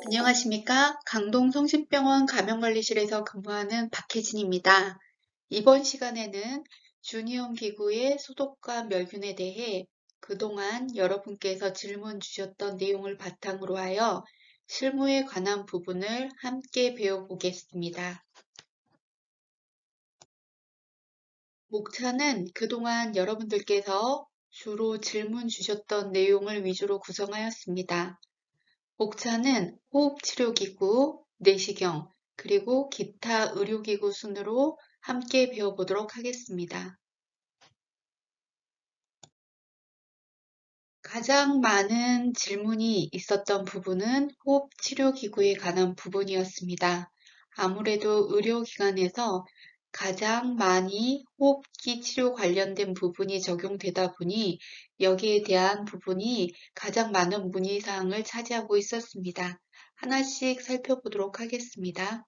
안녕하십니까? 강동 성심병원 감염관리실에서 근무하는 박혜진입니다. 이번 시간에는 주니엄 기구의 소독과 멸균에 대해 그동안 여러분께서 질문 주셨던 내용을 바탕으로 하여 실무에 관한 부분을 함께 배워보겠습니다. 목차는 그동안 여러분들께서 주로 질문 주셨던 내용을 위주로 구성하였습니다. 목차는 호흡치료기구, 내시경, 그리고 기타 의료기구 순으로 함께 배워보도록 하겠습니다. 가장 많은 질문이 있었던 부분은 호흡치료기구에 관한 부분이었습니다. 아무래도 의료기관에서 가장 많이 호흡기 치료 관련된 부분이 적용되다 보니 여기에 대한 부분이 가장 많은 문의사항을 차지하고 있었습니다. 하나씩 살펴보도록 하겠습니다.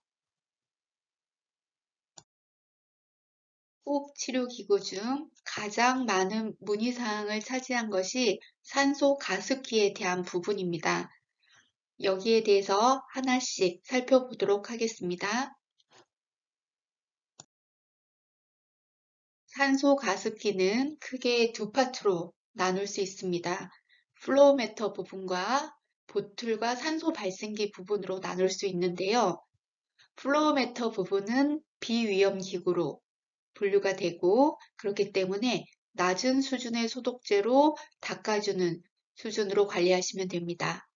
호흡치료기구 중 가장 많은 문의사항을 차지한 것이 산소 가습기에 대한 부분입니다. 여기에 대해서 하나씩 살펴보도록 하겠습니다. 산소 가습기는 크게 두 파트로 나눌 수 있습니다. 플로우메터 부분과 보툴과 산소 발생기 부분으로 나눌 수 있는데요. 플로우메터 부분은 비위험 기구로 분류가 되고 그렇기 때문에 낮은 수준의 소독제로 닦아주는 수준으로 관리하시면 됩니다.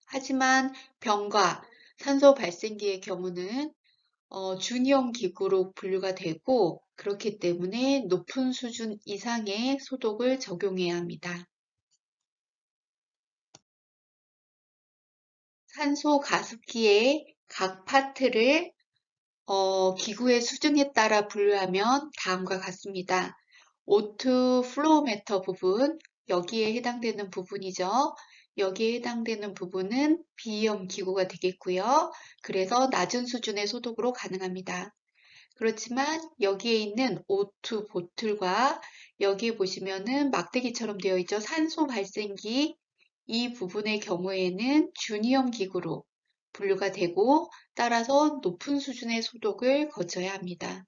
하지만 병과 산소 발생기의 경우는 주니엄 기구로 분류가 되고 그렇기 때문에 높은 수준 이상의 소독을 적용해야 합니다. 산소 가습기의 각 파트를 기구의 수준에 따라 분류하면 다음과 같습니다. O2 플로우메터 부분, 여기에 해당되는 부분이죠. 여기에 해당되는 부분은 비위험 기구가 되겠고요. 그래서 낮은 수준의 소독으로 가능합니다. 그렇지만 여기에 있는 O2 보틀과 여기에 보시면은 막대기처럼 되어 있죠. 산소 발생기 이 부분의 경우에는 주니엄 기구로 분류가 되고 따라서 높은 수준의 소독을 거쳐야 합니다.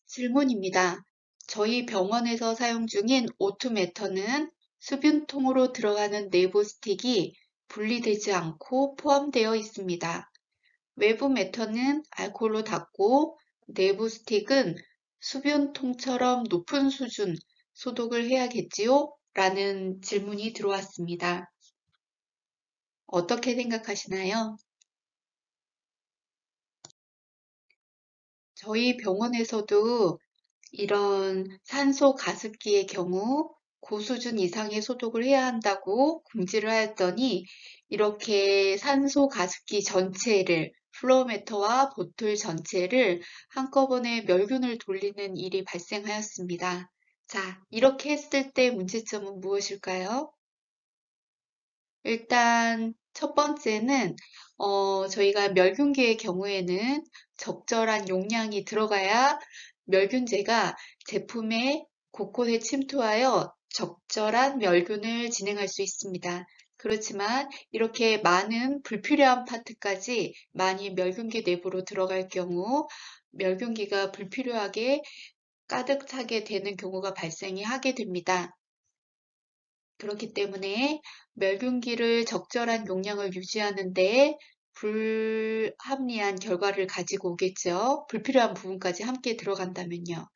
질문입니다. 저희 병원에서 사용 중인 오투메터는 수분통으로 들어가는 내부 스틱이 분리되지 않고 포함되어 있습니다. 외부 메터는 알코올로 닦고 내부 스틱은 수분통처럼 높은 수준 소독을 해야겠지요? 라는 질문이 들어왔습니다. 어떻게 생각하시나요? 저희 병원에서도 이런 산소 가습기의 경우 고수준 이상의 소독을 해야 한다고 공지를 하였더니 이렇게 산소 가습기 전체를 플로우메터와 보틀 전체를 한꺼번에 멸균을 돌리는 일이 발생하였습니다. 자, 이렇게 했을 때 문제점은 무엇일까요? 일단 첫 번째는 저희가 멸균기의 경우에는 적절한 용량이 들어가야 멸균제가 제품의 곳곳에 침투하여 적절한 멸균을 진행할 수 있습니다. 그렇지만 이렇게 많은 불필요한 파트까지 많이 멸균기 내부로 들어갈 경우 멸균기가 불필요하게 가득 차게 되는 경우가 발생이 하게 됩니다. 그렇기 때문에 멸균기를 적절한 용량을 유지하는 데 불합리한 결과를 가지고 오겠죠. 불필요한 부분까지 함께 들어간다면요.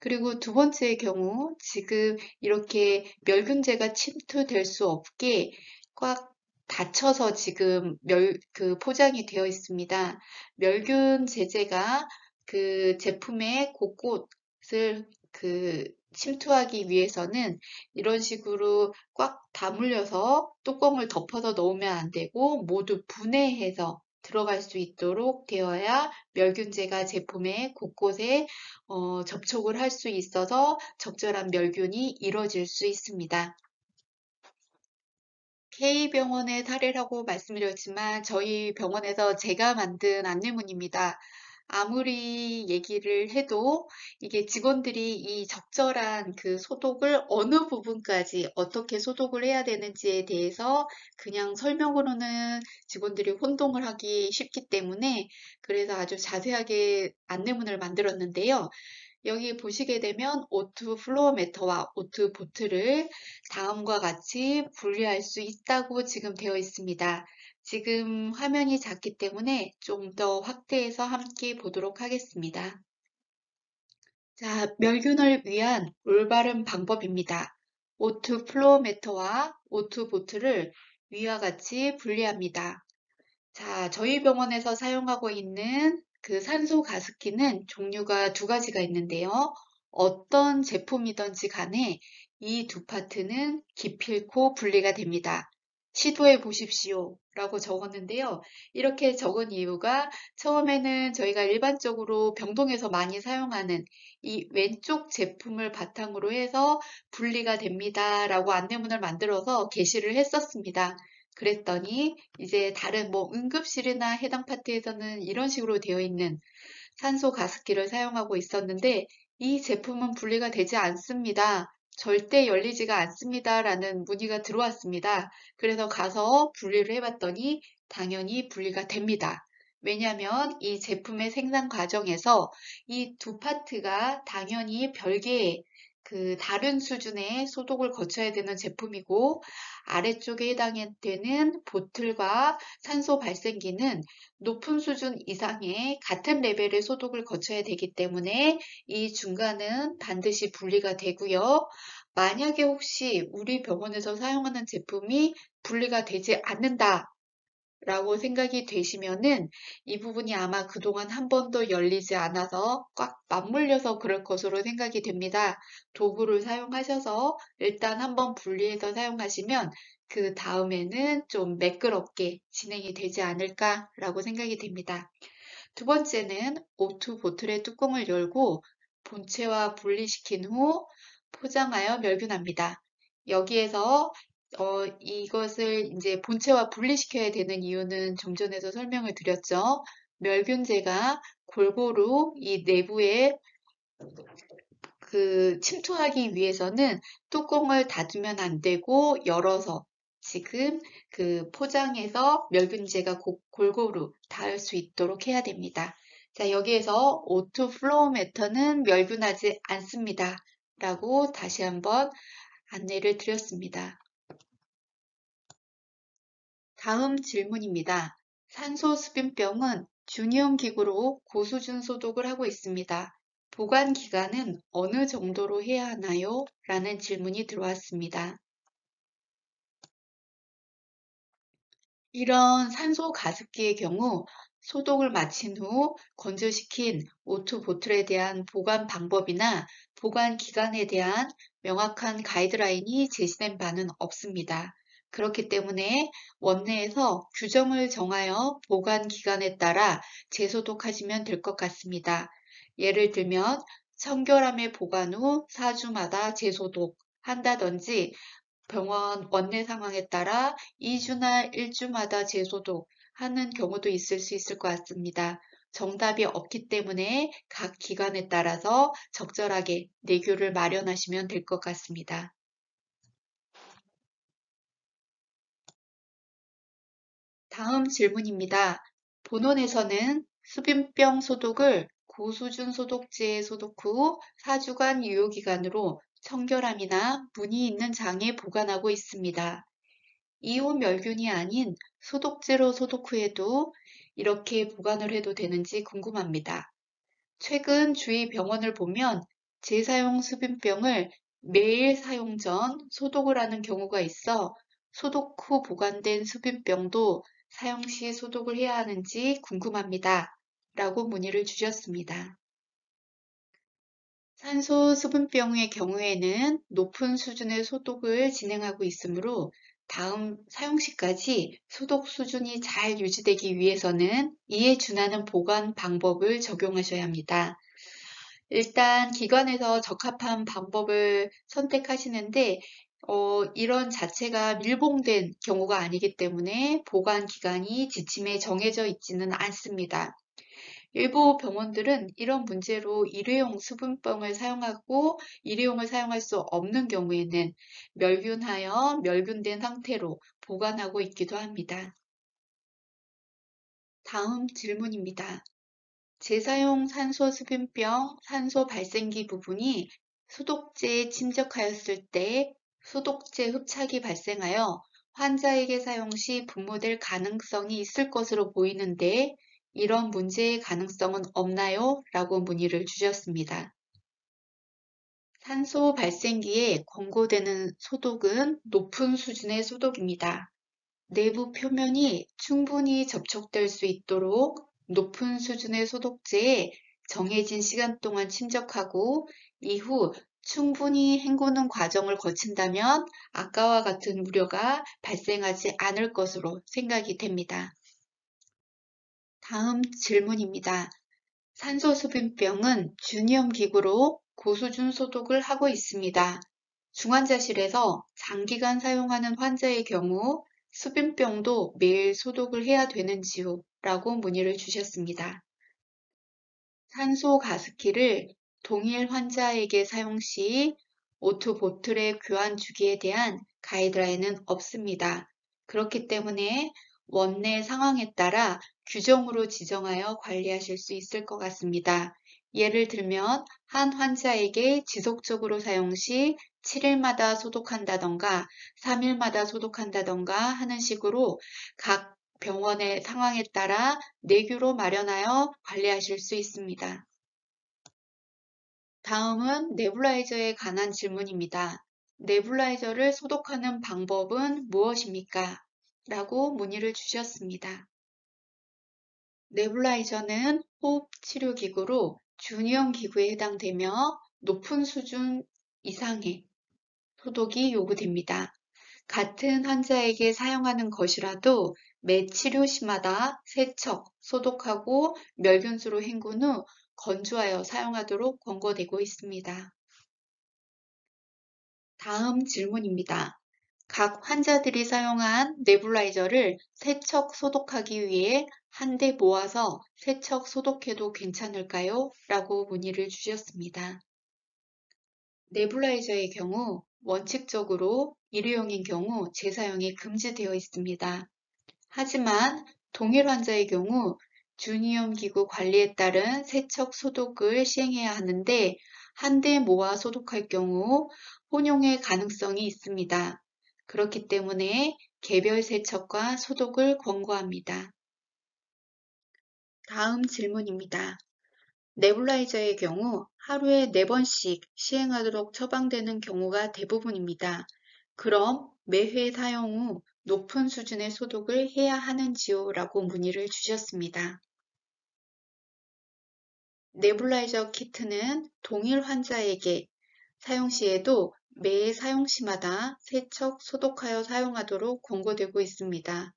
그리고 두 번째의 경우 지금 이렇게 멸균제가 침투될 수 없게 꽉 닫혀서 지금 포장이 되어 있습니다. 멸균 제제가 그 제품의 곳곳을 침투하기 위해서는 이런 식으로 꽉 다물려서 뚜껑을 덮어서 넣으면 안 되고 모두 분해해서 들어갈 수 있도록 되어야 멸균제가 제품의 곳곳에 접촉을 할 수 있어서 적절한 멸균이 이루어질 수 있습니다. K병원의 사례라고 말씀드렸지만 저희 병원에서 제가 만든 안내문입니다. 아무리 얘기를 해도 이게 직원들이 이 적절한 그 소독을 어느 부분까지 어떻게 소독을 해야 되는지에 대해서 그냥 설명으로는 직원들이 혼동을 하기 쉽기 때문에 그래서 아주 자세하게 안내문을 만들었는데요. 여기 보시게 되면 오투 플로어메터와 오투 보트를 다음과 같이 분리할 수 있다고 지금 되어 있습니다. 지금 화면이 작기 때문에 좀 더 확대해서 함께 보도록 하겠습니다. 자, 멸균을 위한 올바른 방법입니다. 오투 플로어메터와 오투 보트를 위와 같이 분리합니다. 자, 저희 병원에서 사용하고 있는 그 산소 가습기는 종류가 두 가지가 있는데요. 어떤 제품이든지 간에 이 두 파트는 기필코 분리가 됩니다. 시도해 보십시오. 라고 적었는데요. 이렇게 적은 이유가 처음에는 저희가 일반적으로 병동에서 많이 사용하는 이 왼쪽 제품을 바탕으로 해서 분리가 됩니다. 라고 안내문을 만들어서 게시를 했었습니다. 그랬더니 이제 다른 뭐 응급실이나 해당 파트에서는 이런 식으로 되어 있는 산소 가습기를 사용하고 있었는데 이 제품은 분리가 되지 않습니다. 절대 열리지가 않습니다. 라는 문의가 들어왔습니다. 그래서 가서 분리를 해봤더니 당연히 분리가 됩니다. 왜냐하면 이 제품의 생산 과정에서 이 두 파트가 당연히 별개의 그 다른 수준의 소독을 거쳐야 되는 제품이고 아래쪽에 해당되는 보틀과 산소 발생기는 높은 수준 이상의 같은 레벨의 소독을 거쳐야 되기 때문에 이 중간은 반드시 분리가 되고요. 만약에 혹시 우리 병원에서 사용하는 제품이 분리가 되지 않는다 라고 생각이 되시면은 이 부분이 아마 그동안 한 번도 열리지 않아서 꽉 맞물려서 그럴 것으로 생각이 됩니다. 도구를 사용하셔서 일단 한번 분리해서 사용하시면 그 다음에는 좀 매끄럽게 진행이 되지 않을까라고 생각이 됩니다. 두 번째는 O2 보틀의 뚜껑을 열고 본체와 분리시킨 후 포장하여 멸균합니다. 여기에서 이것을 이제 본체와 분리시켜야 되는 이유는 좀 전에도 설명을 드렸죠. 멸균제가 골고루 이 내부에 그 침투하기 위해서는 뚜껑을 닫으면 안 되고 열어서 지금 그 포장해서 멸균제가 골고루 닿을 수 있도록 해야 됩니다. 자, 여기에서 오토 플로우 매터는 멸균하지 않습니다. 라고 다시 한번 안내를 드렸습니다. 다음 질문입니다. 산소 수분병은 중이온 기구로 고수준 소독을 하고 있습니다. 보관 기간은 어느 정도로 해야 하나요? 라는 질문이 들어왔습니다. 이런 산소 가습기의 경우 소독을 마친 후 건조시킨 오투 보틀에 대한 보관 방법이나 보관 기간에 대한 명확한 가이드라인이 제시된 바는 없습니다. 그렇기 때문에 원내에서 규정을 정하여 보관 기간에 따라 재소독하시면 될 것 같습니다. 예를 들면 청결함의 보관 후 4주마다 재소독 한다든지 병원 원내 상황에 따라 2주나 1주마다 재소독 하는 경우도 있을 수 있을 것 같습니다. 정답이 없기 때문에 각 기관에 따라서 적절하게 내규를 마련하시면 될 것 같습니다. 다음 질문입니다. 본원에서는 수빈병 소독을 고수준 소독제에 소독 후 4주간 유효기간으로 청결함이나 문이 있는 장에 보관하고 있습니다. 이온 멸균이 아닌 소독제로 소독 후에도 이렇게 보관을 해도 되는지 궁금합니다. 최근 주위 병원을 보면 재사용 수분병을 매일 사용 전 소독을 하는 경우가 있어 소독 후 보관된 수분병도 사용 시 소독을 해야 하는지 궁금합니다. 라고 문의를 주셨습니다. 산소 수분병의 경우에는 높은 수준의 소독을 진행하고 있으므로 다음 사용 시까지 소독 수준이 잘 유지되기 위해서는 이에 준하는 보관 방법을 적용하셔야 합니다. 일단 기관에서 적합한 방법을 선택하시는데 이런 자체가 밀봉된 경우가 아니기 때문에 보관 기간이 지침에 정해져 있지는 않습니다. 일부 병원들은 이런 문제로 일회용 수분병을 사용하고 일회용을 사용할 수 없는 경우에는 멸균하여 멸균된 상태로 보관하고 있기도 합니다. 다음 질문입니다. 재사용 산소 수분병, 산소 발생기 부분이 소독제에 침적하였을 때 소독제 흡착이 발생하여 환자에게 사용 시 분무될 가능성이 있을 것으로 보이는데 이런 문제의 가능성은 없나요? 라고 문의를 주셨습니다. 산소 발생기에 권고되는 소독은 높은 수준의 소독입니다. 내부 표면이 충분히 접촉될 수 있도록 높은 수준의 소독제에 정해진 시간 동안 침적하고 이후 충분히 헹구는 과정을 거친다면 아까와 같은 우려가 발생하지 않을 것으로 생각이 됩니다. 다음 질문입니다. 산소수분병은 주니엄 기구로 고수준 소독을 하고 있습니다. 중환자실에서 장기간 사용하는 환자의 경우 수분병도 매일 소독을 해야 되는지요? 라고 문의를 주셨습니다. 산소 가습기를 동일 환자에게 사용 시 O2 보틀의 교환 주기에 대한 가이드라인은 없습니다. 그렇기 때문에 원내 상황에 따라 규정으로 지정하여 관리하실 수 있을 것 같습니다. 예를 들면 한 환자에게 지속적으로 사용 시 7일마다 소독한다던가 3일마다 소독한다던가 하는 식으로 각 병원의 상황에 따라 내규로 마련하여 관리하실 수 있습니다. 다음은 네뷸라이저에 관한 질문입니다. 네뷸라이저를 소독하는 방법은 무엇입니까? 라고 문의를 주셨습니다. 네뷸라이저는 호흡 치료 기구로 주니엄 기구에 해당되며 높은 수준 이상의 소독이 요구됩니다. 같은 환자에게 사용하는 것이라도 매 치료 시마다 세척, 소독하고 멸균수로 헹군 후 건조하여 사용하도록 권고되고 있습니다. 다음 질문입니다. 각 환자들이 사용한 네뷸라이저를 세척, 소독하기 위해 한 대 모아서 세척, 소독해도 괜찮을까요? 라고 문의를 주셨습니다. 네뷸라이저의 경우 원칙적으로 일회용인 경우 재사용이 금지되어 있습니다. 하지만 동일 환자의 경우 주니엄 기구 관리에 따른 세척 소독을 시행해야 하는데 한 대 모아 소독할 경우 혼용의 가능성이 있습니다. 그렇기 때문에 개별 세척과 소독을 권고합니다. 다음 질문입니다. 네뷸라이저의 경우 하루에 4번씩 시행하도록 처방되는 경우가 대부분입니다. 그럼 매회 사용 후 높은 수준의 소독을 해야 하는지요? 라고 문의를 주셨습니다. 네뷸라이저 키트는 동일 환자에게 사용 시에도 매 사용 시마다 세척, 소독하여 사용하도록 권고되고 있습니다.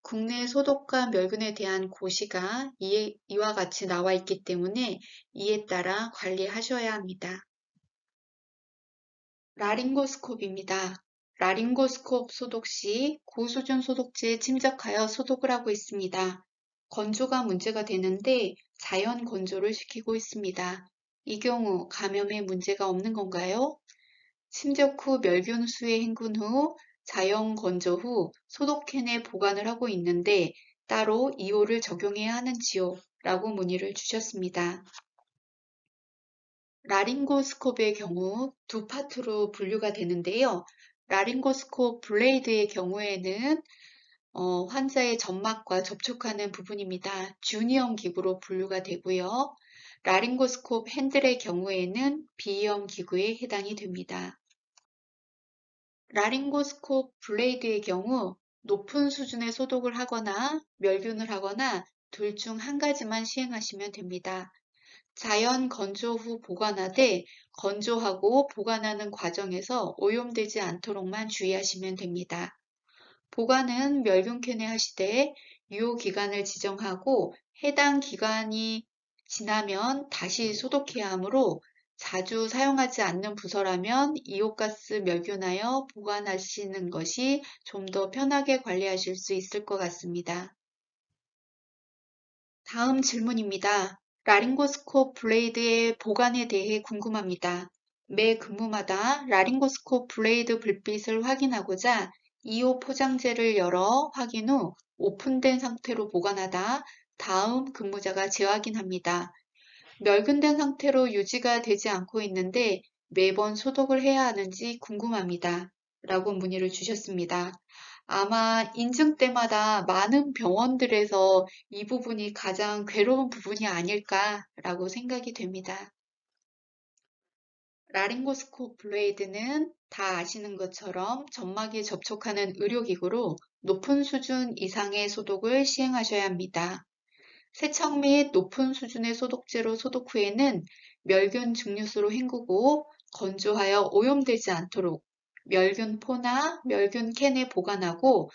국내 소독과 멸균에 대한 고시가 이와 같이 나와 있기 때문에 이에 따라 관리하셔야 합니다. 라링고스콥입니다. 라링고스콥 소독 시 고수준 소독제에 침적하여 소독을 하고 있습니다. 건조가 문제가 되는데 자연 건조를 시키고 있습니다. 이 경우 감염에 문제가 없는 건가요? 침적 후 멸균수에 헹군 후 자연 건조 후 소독캔에 보관을 하고 있는데 따로 이호를 적용해야 하는지요? 라고 문의를 주셨습니다. 라링고스콥의 경우 두 파트로 분류가 되는데요. 라링고스콥 블레이드의 경우에는 환자의 점막과 접촉하는 부분입니다. 주니엄 기구로 분류가 되고요. 라링고스콥 핸들의 경우에는 비이엄 기구에 해당이 됩니다. 라링고스콥 블레이드의 경우 높은 수준의 소독을 하거나 멸균을 하거나 둘 중 한 가지만 시행하시면 됩니다. 자연 건조 후 보관하되 건조하고 보관하는 과정에서 오염되지 않도록만 주의하시면 됩니다. 보관은 멸균캔에 하시되 유효기간을 지정하고 해당 기간이 지나면 다시 소독해야 하므로 자주 사용하지 않는 부서라면 이온가스 멸균하여 보관하시는 것이 좀 더 편하게 관리하실 수 있을 것 같습니다. 다음 질문입니다. 라링고스코 블레이드의 보관에 대해 궁금합니다. 매 근무마다 라링고스코 블레이드 불빛을 확인하고자 2호 포장재를 열어 확인 후 오픈된 상태로 보관하다 다음 근무자가 재확인합니다. 멸균된 상태로 유지가 되지 않고 있는데 매번 소독을 해야 하는지 궁금합니다. 라고 문의를 주셨습니다. 아마 인증 때마다 많은 병원들에서 이 부분이 가장 괴로운 부분이 아닐까라고 생각이 됩니다. 라링고스코 블레이드는 다 아시는 것처럼 점막에 접촉하는 의료기구로 높은 수준 이상의 소독을 시행하셔야 합니다. 세척 및 높은 수준의 소독제로 소독 후에는 멸균 증류수로 헹구고 건조하여 오염되지 않도록 멸균포나 멸균 캔에 보관하고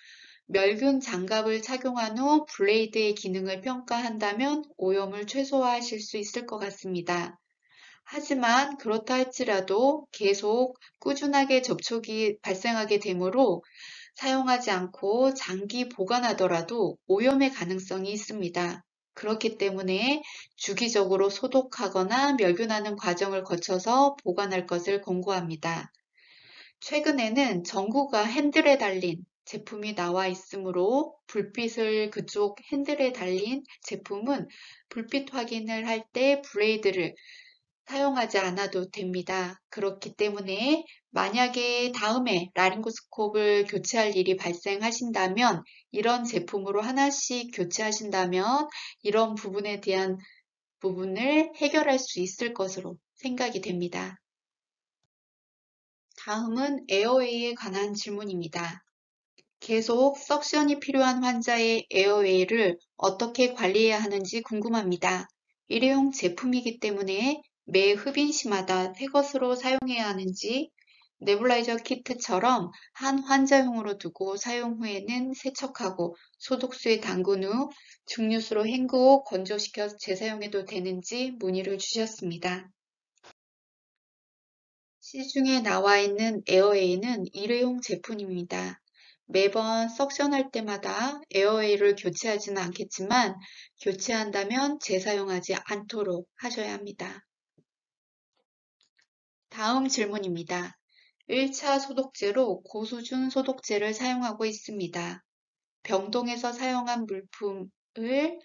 멸균 장갑을 착용한 후 블레이드의 기능을 평가한다면 오염을 최소화하실 수 있을 것 같습니다. 하지만 그렇다 할지라도 계속 꾸준하게 접촉이 발생하게 되므로 사용하지 않고 장기 보관하더라도 오염의 가능성이 있습니다. 그렇기 때문에 주기적으로 소독하거나 멸균하는 과정을 거쳐서 보관할 것을 권고합니다. 최근에는 전구가 핸들에 달린 제품이 나와 있으므로 불빛을 그쪽 핸들에 달린 제품은 불빛 확인을 할 때 블레이드를 사용하지 않아도 됩니다. 그렇기 때문에 만약에 다음에 라링고스콥을 교체할 일이 발생하신다면 이런 제품으로 하나씩 교체하신다면 이런 부분에 대한 부분을 해결할 수 있을 것으로 생각이 됩니다. 다음은 에어웨이에 관한 질문입니다. 계속 석션이 필요한 환자의 에어웨이를 어떻게 관리해야 하는지 궁금합니다. 일회용 제품이기 때문에 매 흡인시마다 새 것으로 사용해야 하는지, 네뷸라이저 키트처럼 한 환자용으로 두고 사용 후에는 세척하고 소독수에 담근 후 증류수로 헹구고 건조시켜 재사용해도 되는지 문의를 주셨습니다. 시중에 나와 있는 에어웨이는 일회용 제품입니다. 매번 석션할 때마다 에어웨이를 교체하지는 않겠지만 교체한다면 재사용하지 않도록 하셔야 합니다. 다음 질문입니다. 1차 소독제로 고수준 소독제를 사용하고 있습니다. 병동에서 사용한 물품을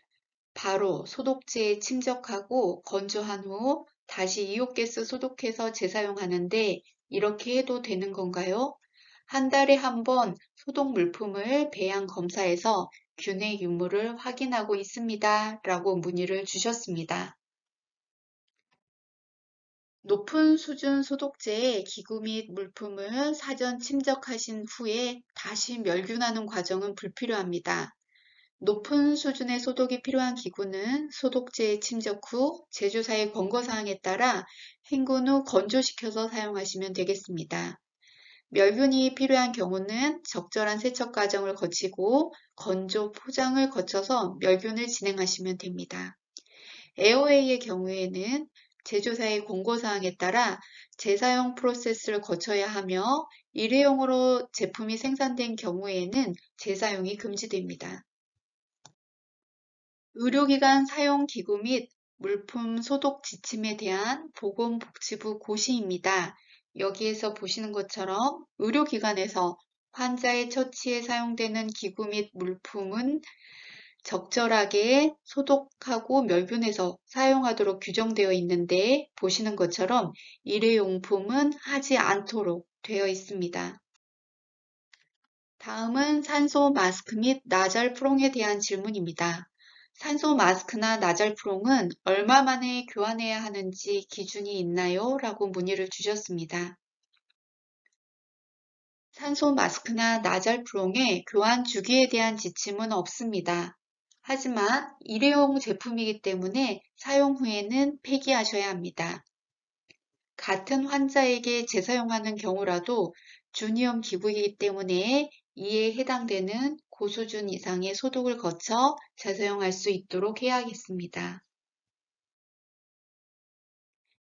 바로 소독제에 침적하고 건조한 후 다시 이온가스 소독해서 재사용하는데 이렇게 해도 되는 건가요? 한 달에 한 번 소독 물품을 배양 검사해서 균의 유무를 확인하고 있습니다. 라고 문의를 주셨습니다. 높은 수준 소독제에 기구 및 물품을 사전 침적하신 후에 다시 멸균하는 과정은 불필요합니다. 높은 수준의 소독이 필요한 기구는 소독제에 침적 후 제조사의 권고사항에 따라 헹군 후 건조시켜서 사용하시면 되겠습니다. 멸균이 필요한 경우는 적절한 세척 과정을 거치고 건조 포장을 거쳐서 멸균을 진행하시면 됩니다. 에어웨이의 경우에는 제조사의 권고사항에 따라 재사용 프로세스를 거쳐야 하며 일회용으로 제품이 생산된 경우에는 재사용이 금지됩니다. 의료기관 사용 기구 및 물품 소독 지침에 대한 보건복지부 고시입니다. 여기에서 보시는 것처럼 의료기관에서 환자의 처치에 사용되는 기구 및 물품은 적절하게 소독하고 멸균해서 사용하도록 규정되어 있는데 보시는 것처럼 일회용품은 하지 않도록 되어 있습니다. 다음은 산소 마스크 및 나잘 프롱에 대한 질문입니다. 산소 마스크나 나잘 프롱은 얼마 만에 교환해야 하는지 기준이 있나요? 라고 문의를 주셨습니다. 산소 마스크나 나잘 프롱의 교환 주기에 대한 지침은 없습니다. 하지만 일회용 제품이기 때문에 사용 후에는 폐기하셔야 합니다. 같은 환자에게 재사용하는 경우라도 주니엄 기구이기 때문에 이에 해당되는 고수준 이상의 소독을 거쳐 재사용할 수 있도록 해야겠습니다.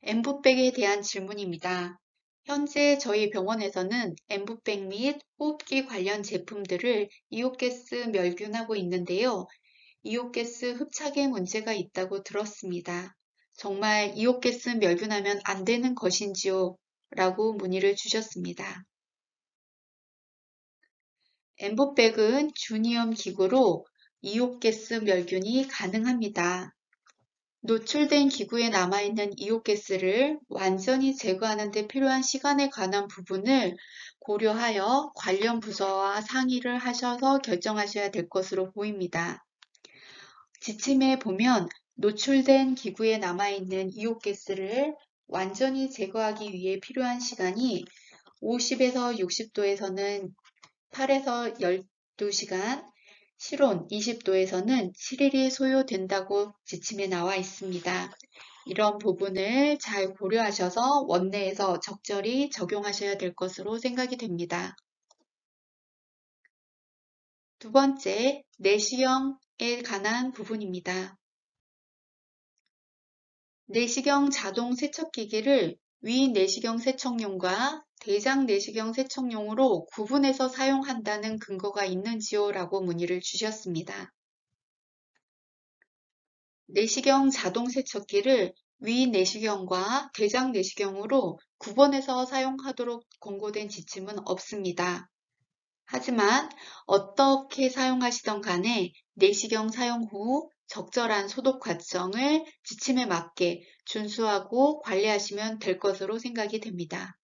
엠브백에 대한 질문입니다. 현재 저희 병원에서는 엠브백 및 호흡기 관련 제품들을 이온가스 멸균하고 있는데요. 이온가스 흡착에 문제가 있다고 들었습니다. 정말 이온가스 멸균하면 안 되는 것인지요? 라고 문의를 주셨습니다. 엠브백은 주니엄 기구로 이온가스 멸균이 가능합니다. 노출된 기구에 남아있는 이온가스를 완전히 제거하는 데 필요한 시간에 관한 부분을 고려하여 관련 부서와 상의를 하셔서 결정하셔야 될 것으로 보입니다. 지침에 보면 노출된 기구에 남아있는 이온가스를 완전히 제거하기 위해 필요한 시간이 50에서 60도에서는 8에서 12시간, 실온 20도에서는 7일이 소요된다고 지침에 나와 있습니다. 이런 부분을 잘 고려하셔서 원내에서 적절히 적용하셔야 될 것으로 생각이 됩니다. 두 번째, 내시경에 관한 부분입니다. 내시경 자동 세척기기를 위 내시경 세척용과 대장 내시경 세척용으로 구분해서 사용한다는 근거가 있는지요? 라고 문의를 주셨습니다. 내시경 자동 세척기를 위 내시경과 대장 내시경으로 구분해서 사용하도록 권고된 지침은 없습니다. 하지만 어떻게 사용하시던 간에 내시경 사용 후 적절한 소독 과정을 지침에 맞게 준수하고 관리하시면 될 것으로 생각이 됩니다.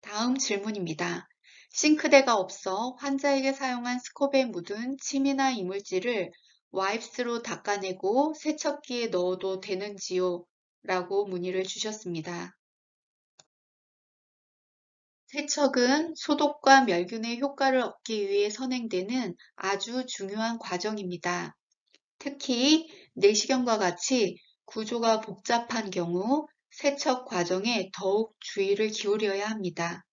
다음 질문입니다. 싱크대가 없어 환자에게 사용한 스컵에 묻은 침이나 이물질을 와이프스로 닦아내고 세척기에 넣어도 되는지요? 라고 문의를 주셨습니다. 세척은 소독과 멸균의 효과를 얻기 위해 선행되는 아주 중요한 과정입니다. 특히 내시경과 같이 구조가 복잡한 경우 세척 과정에 더욱 주의를 기울여야 합니다.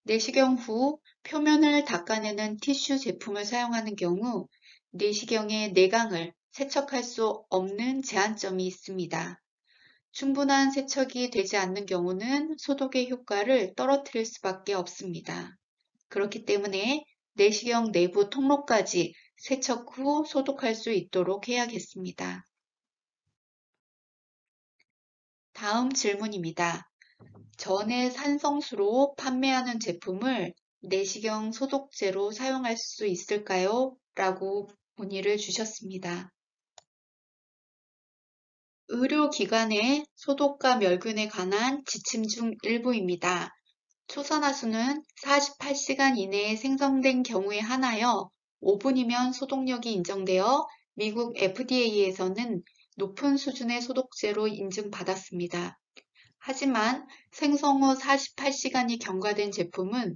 내시경 후 표면을 닦아내는 티슈 제품을 사용하는 경우 내시경의 내강을 세척할 수 없는 제한점이 있습니다. 충분한 세척이 되지 않는 경우는 소독의 효과를 떨어뜨릴 수밖에 없습니다. 그렇기 때문에 내시경 내부 통로까지 세척 후 소독할 수 있도록 해야겠습니다. 다음 질문입니다. 전해 산성수로 판매하는 제품을 내시경 소독제로 사용할 수 있을까요? 라고 문의를 주셨습니다. 의료기관의 소독과 멸균에 관한 지침 중 일부입니다. 초산화수는 48시간 이내에 생성된 경우에 한하여 5분이면 소독력이 인정되어 미국 FDA에서는 높은 수준의 소독제로 인증받았습니다. 하지만 생성 후 48시간이 경과된 제품은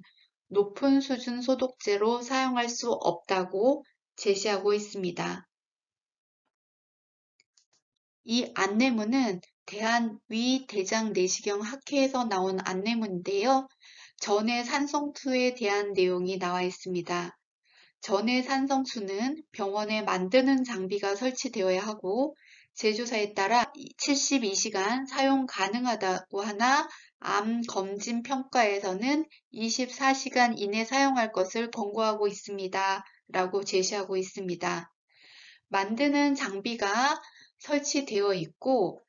높은 수준 소독제로 사용할 수 없다고 제시하고 있습니다. 이 안내문은 대한위대장내시경 학회에서 나온 안내문인데요. 전해 산성수에 대한 내용이 나와 있습니다. 전해 산성수는 병원에 만드는 장비가 설치되어야 하고 제조사에 따라 72시간 사용 가능하다고 하나 암 검진 평가에서는 24시간 이내 사용할 것을 권고하고 있습니다. 라고 제시하고 있습니다. 만드는 장비가 설치되어 있고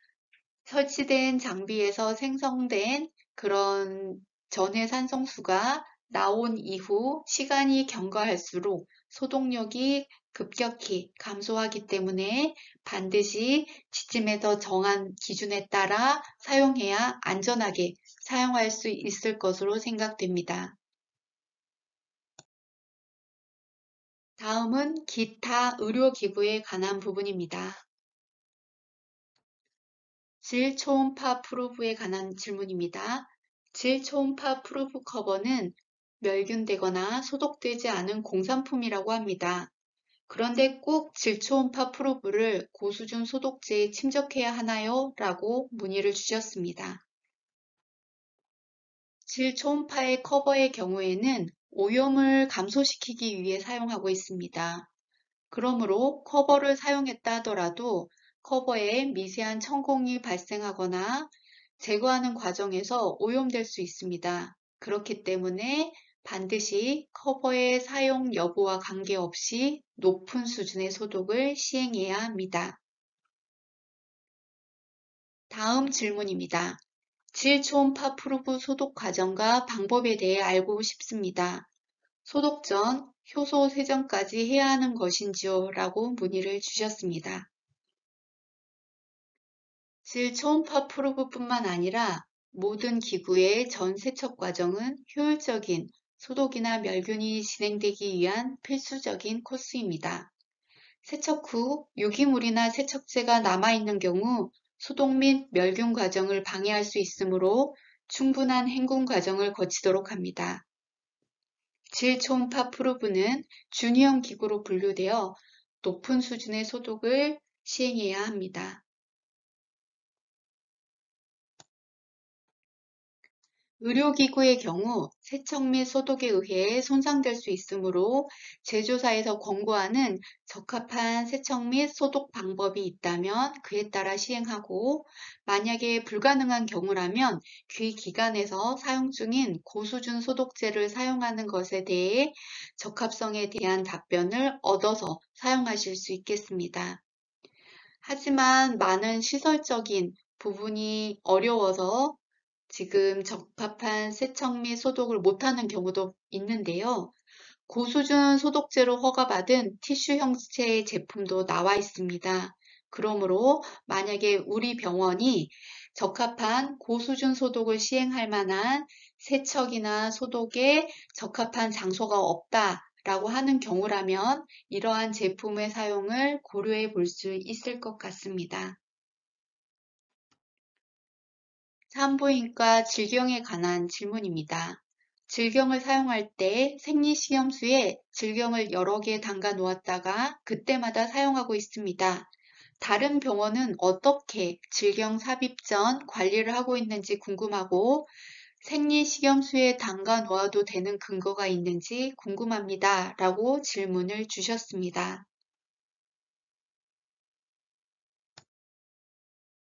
설치된 장비에서 생성된 그런 전해 산성수가 나온 이후 시간이 경과할수록 소독력이 급격히 감소하기 때문에 반드시 지침에서 정한 기준에 따라 사용해야 안전하게 사용할 수 있을 것으로 생각됩니다. 다음은 기타 의료기구에 관한 부분입니다. 질초음파 프로브에 관한 질문입니다. 질초음파 프로브 커버는 멸균되거나 소독되지 않은 공산품이라고 합니다. 그런데 꼭 질초음파 프로브를 고수준 소독제에 침적해야 하나요? 라고 문의를 주셨습니다. 질초음파의 커버의 경우에는 오염을 감소시키기 위해 사용하고 있습니다. 그러므로 커버를 사용했다 하더라도 커버에 미세한 천공이 발생하거나 제거하는 과정에서 오염될 수 있습니다. 그렇기 때문에 반드시 커버의 사용 여부와 관계없이 높은 수준의 소독을 시행해야 합니다. 다음 질문입니다. 질 초음파 프루브 소독 과정과 방법에 대해 알고 싶습니다. 소독 전 효소 세정까지 해야 하는 것인지요? 라고 문의를 주셨습니다. 질 초음파 프로브뿐만 아니라 모든 기구의 전 세척 과정은 효율적인 소독이나 멸균이 진행되기 위한 필수적인 코스입니다. 세척 후 유기물이나 세척제가 남아있는 경우 소독 및 멸균 과정을 방해할 수 있으므로 충분한 헹굼 과정을 거치도록 합니다. 질 초음파 프로브는 준위험 기구로 분류되어 높은 수준의 소독을 시행해야 합니다. 의료기구의 경우 세척 및 소독에 의해 손상될 수 있으므로 제조사에서 권고하는 적합한 세척 및 소독 방법이 있다면 그에 따라 시행하고, 만약에 불가능한 경우라면 기관에서 사용 중인 고수준 소독제를 사용하는 것에 대해 적합성에 대한 답변을 얻어서 사용하실 수 있겠습니다. 하지만 많은 시설적인 부분이 어려워서 지금 적합한 세척 및 소독을 못하는 경우도 있는데요. 고수준 소독제로 허가받은 티슈 형체의 제품도 나와 있습니다. 그러므로 만약에 우리 병원이 적합한 고수준 소독을 시행할 만한 세척이나 소독에 적합한 장소가 없다라고 하는 경우라면 이러한 제품의 사용을 고려해 볼 수 있을 것 같습니다. 산부인과 질경에 관한 질문입니다. 질경을 사용할 때 생리식염수에 질경을 여러 개 담가 놓았다가 그때마다 사용하고 있습니다. 다른 병원은 어떻게 질경 삽입 전 관리를 하고 있는지 궁금하고, 생리식염수에 담가 놓아도 되는 근거가 있는지 궁금합니다. 라고 질문을 주셨습니다.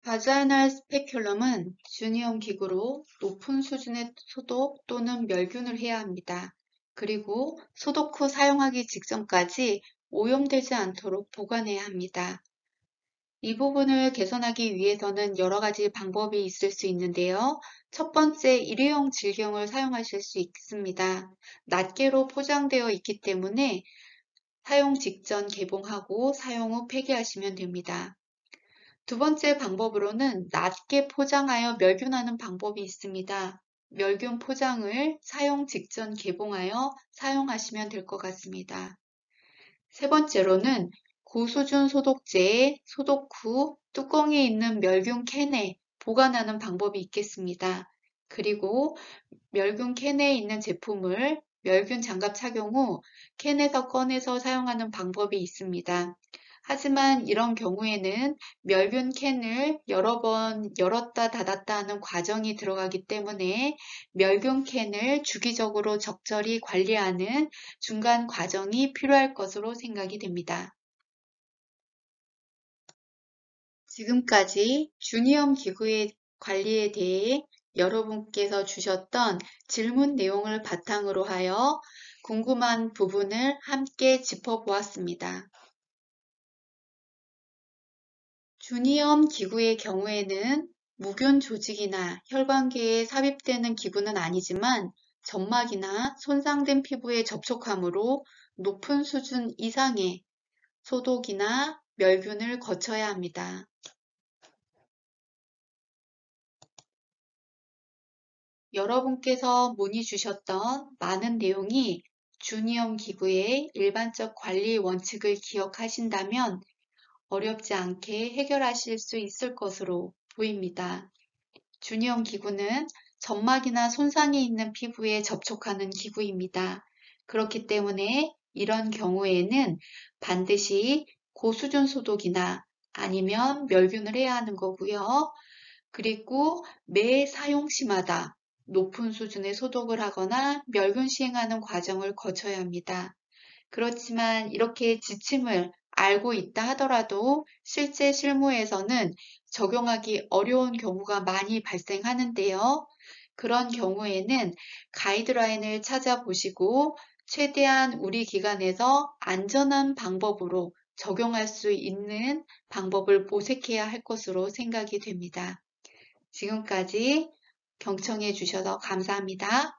바자이널 스페큘럼은 주니엄 기구로 높은 수준의 소독 또는 멸균을 해야 합니다. 그리고 소독 후 사용하기 직전까지 오염되지 않도록 보관해야 합니다. 이 부분을 개선하기 위해서는 여러 가지 방법이 있을 수 있는데요. 첫 번째, 일회용 질경을 사용하실 수 있습니다. 낱개로 포장되어 있기 때문에 사용 직전 개봉하고 사용 후 폐기하시면 됩니다. 두 번째 방법으로는 낮게 포장하여 멸균하는 방법이 있습니다. 멸균 포장을 사용 직전 개봉하여 사용하시면 될 것 같습니다. 세 번째로는 고수준 소독제에 소독 후 뚜껑이 있는 멸균 캔에 보관하는 방법이 있겠습니다. 그리고 멸균 캔에 있는 제품을 멸균 장갑 착용 후 캔에서 꺼내서 사용하는 방법이 있습니다. 하지만 이런 경우에는 멸균 캔을 여러 번 열었다 닫았다 하는 과정이 들어가기 때문에 멸균 캔을 주기적으로 적절히 관리하는 중간 과정이 필요할 것으로 생각이 됩니다. 지금까지 주니엄 기구의 관리에 대해 여러분께서 주셨던 질문 내용을 바탕으로 하여 궁금한 부분을 함께 짚어보았습니다. 주니엄 기구의 경우에는 무균 조직이나 혈관계에 삽입되는 기구는 아니지만 점막이나 손상된 피부에 접촉함으로 높은 수준 이상의 소독이나 멸균을 거쳐야 합니다. 여러분께서 문의 주셨던 많은 내용이 주니엄 기구의 일반적 관리 원칙을 기억하신다면 어렵지 않게 해결하실 수 있을 것으로 보입니다. 주니엄 기구는 점막이나 손상이 있는 피부에 접촉하는 기구입니다. 그렇기 때문에 이런 경우에는 반드시 고수준 소독이나 아니면 멸균을 해야 하는 거고요. 그리고 매 사용 시마다 높은 수준의 소독을 하거나 멸균 시행하는 과정을 거쳐야 합니다. 그렇지만 이렇게 지침을 알고 있다 하더라도 실제 실무에서는 적용하기 어려운 경우가 많이 발생하는데요. 그런 경우에는 가이드라인을 찾아보시고 최대한 우리 기관에서 안전한 방법으로 적용할 수 있는 방법을 모색해야 할 것으로 생각이 됩니다. 지금까지 경청해 주셔서 감사합니다.